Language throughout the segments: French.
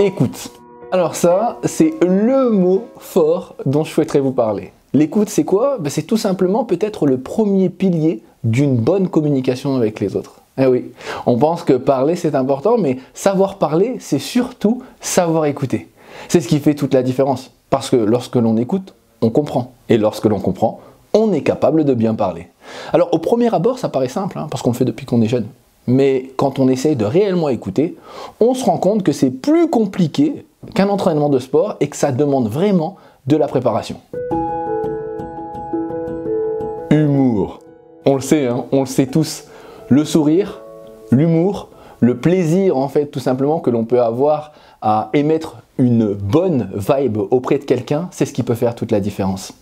Écoute. Alors ça, c'est le mot fort dont je souhaiterais vous parler. L'écoute, c'est quoi? C'est tout simplement peut-être le premier pilier d'une bonne communication avec les autres. Eh oui, on pense que parler c'est important, mais savoir parler, c'est surtout savoir écouter. C'est ce qui fait toute la différence. Parce que lorsque l'on écoute, on comprend. Et lorsque l'on comprend, on est capable de bien parler. Alors au premier abord, ça paraît simple, parce qu'on le fait depuis qu'on est jeune. Mais quand on essaye de réellement écouter, on se rend compte que c'est plus compliqué qu'un entraînement de sport et que ça demande vraiment de la préparation. Humour. On le sait, on le sait tous. Le sourire, l'humour, le plaisir en fait tout simplement que l'on peut avoir à émettre une bonne vibe auprès de quelqu'un, c'est ce qui peut faire toute la différence.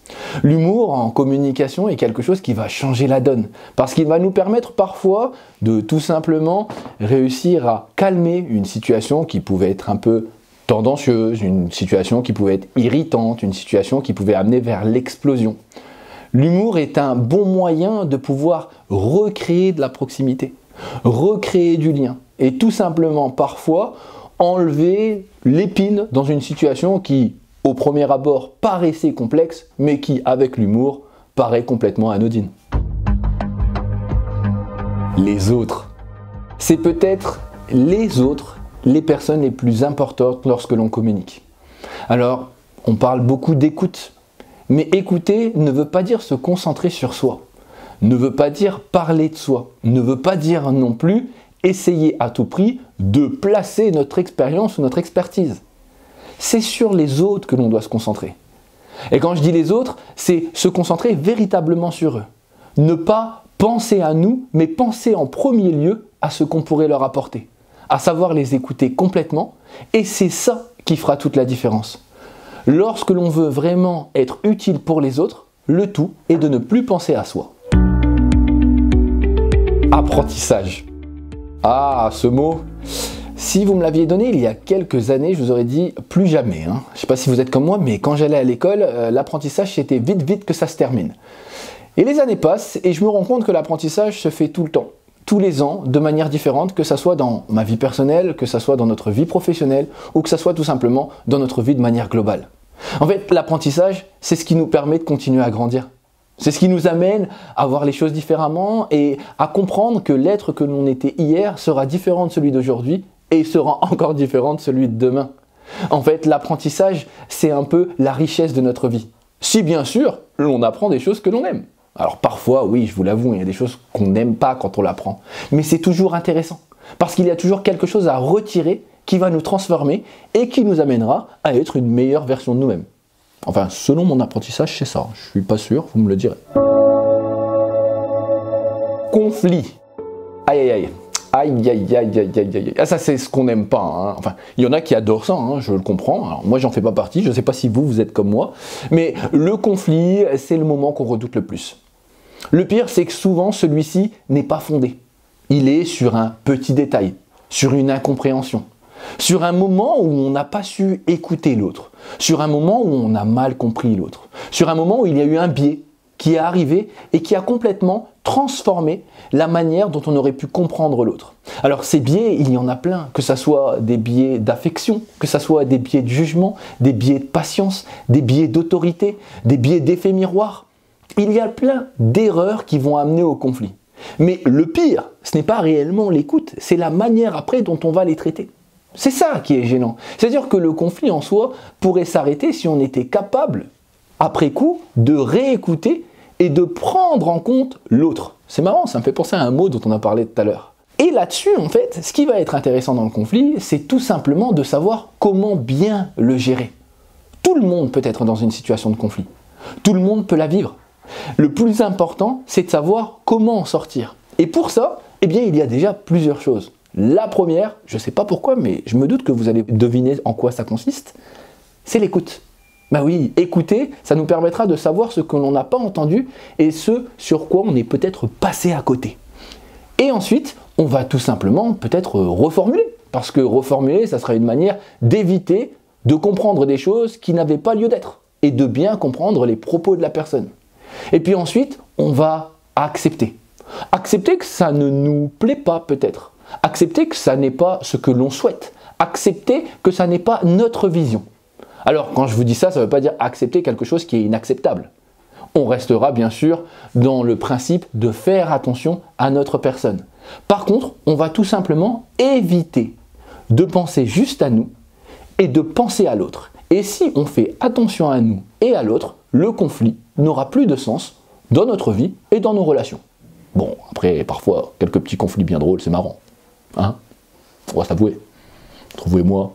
L'humour en communication est quelque chose qui va changer la donne parce qu'il va nous permettre parfois de tout simplement réussir à calmer une situation qui pouvait être un peu tendancieuse, une situation qui pouvait être irritante, une situation qui pouvait amener vers l'explosion. L'humour est un bon moyen de pouvoir recréer de la proximité, recréer du lien et tout simplement parfois enlever l'épine dans une situation qui, au premier abord, paraissait complexe, mais qui, avec l'humour, paraît complètement anodine. Les autres. C'est peut-être les autres, les personnes les plus importantes lorsque l'on communique. Alors, on parle beaucoup d'écoute, mais écouter ne veut pas dire se concentrer sur soi, ne veut pas dire parler de soi, ne veut pas dire non plus essayer à tout prix de placer notre expérience ou notre expertise. C'est sur les autres que l'on doit se concentrer. Et quand je dis les autres, c'est se concentrer véritablement sur eux. Ne pas penser à nous, mais penser en premier lieu à ce qu'on pourrait leur apporter. À savoir les écouter complètement, et c'est ça qui fera toute la différence. Lorsque l'on veut vraiment être utile pour les autres, le tout est de ne plus penser à soi. Apprentissage. Ah, ce mot, si vous me l'aviez donné il y a quelques années, je vous aurais dit plus jamais. Je ne sais pas si vous êtes comme moi, mais quand j'allais à l'école, l'apprentissage c'était vite que ça se termine. Et les années passent et je me rends compte que l'apprentissage se fait tout le temps, tous les ans, de manière différente, que ça soit dans ma vie personnelle, que ça soit dans notre vie professionnelle ou que ça soit tout simplement dans notre vie de manière globale. En fait, l'apprentissage, c'est ce qui nous permet de continuer à grandir. C'est ce qui nous amène à voir les choses différemment et à comprendre que l'être que l'on était hier sera différent de celui d'aujourd'hui et sera encore différent de celui de demain. En fait, l'apprentissage, c'est un peu la richesse de notre vie. Si bien sûr, l'on apprend des choses que l'on aime. Alors parfois, oui, je vous l'avoue, il y a des choses qu'on n'aime pas quand on l'apprend. Mais c'est toujours intéressant parce qu'il y a toujours quelque chose à retirer qui va nous transformer et qui nous amènera à être une meilleure version de nous-mêmes. Enfin, selon mon apprentissage, c'est ça. Je suis pas sûr, vous me le direz. Conflit. Aïe aïe aïe. Aïe aïe aïe aïe aïe aïe. Ah, ça c'est ce qu'on n'aime pas. Enfin, il y en a qui adorent ça, je le comprends. Alors, moi, j'en fais pas partie. Je ne sais pas si vous êtes comme moi. Mais le conflit, c'est le moment qu'on redoute le plus. Le pire, c'est que souvent, celui-ci n'est pas fondé. Il est sur un petit détail, sur une incompréhension. Sur un moment où on n'a pas su écouter l'autre, sur un moment où on a mal compris l'autre, sur un moment où il y a eu un biais qui est arrivé et qui a complètement transformé la manière dont on aurait pu comprendre l'autre. Alors ces biais, il y en a plein, que ce soit des biais d'affection, que ce soit des biais de jugement, des biais de patience, des biais d'autorité, des biais d'effet miroir. Il y a plein d'erreurs qui vont amener au conflit. Mais le pire, ce n'est pas réellement l'écoute, c'est la manière après dont on va les traiter. C'est ça qui est gênant. C'est-à-dire que le conflit en soi pourrait s'arrêter si on était capable, après coup, de réécouter et de prendre en compte l'autre. C'est marrant, ça me fait penser à un mot dont on a parlé tout à l'heure. Et là-dessus, en fait, ce qui va être intéressant dans le conflit, c'est tout simplement de savoir comment bien le gérer. Tout le monde peut être dans une situation de conflit. Tout le monde peut la vivre. Le plus important, c'est de savoir comment en sortir. Et pour ça, eh bien, il y a déjà plusieurs choses. La première, je ne sais pas pourquoi, mais je me doute que vous allez deviner en quoi ça consiste, c'est l'écoute. Ben oui, écouter, ça nous permettra de savoir ce que l'on n'a pas entendu et ce sur quoi on est peut-être passé à côté. Et ensuite, on va tout simplement peut-être reformuler, parce que reformuler, ça sera une manière d'éviter de comprendre des choses qui n'avaient pas lieu d'être et de bien comprendre les propos de la personne. Et puis ensuite, on va accepter. Accepter que ça ne nous plaît pas peut-être. Accepter que ça n'est pas ce que l'on souhaite. accepter que ça n'est pas notre vision. Alors, quand je vous dis ça, ça ne veut pas dire accepter quelque chose qui est inacceptable. On restera bien sûr dans le principe de faire attention à notre personne. Par contre, on va tout simplement éviter de penser juste à nous et de penser à l'autre. Et si on fait attention à nous et à l'autre, le conflit n'aura plus de sens dans notre vie et dans nos relations. Bon, après, parfois, quelques petits conflits bien drôles, c'est marrant. Hein? On va s'avouer. Entre vous et moi.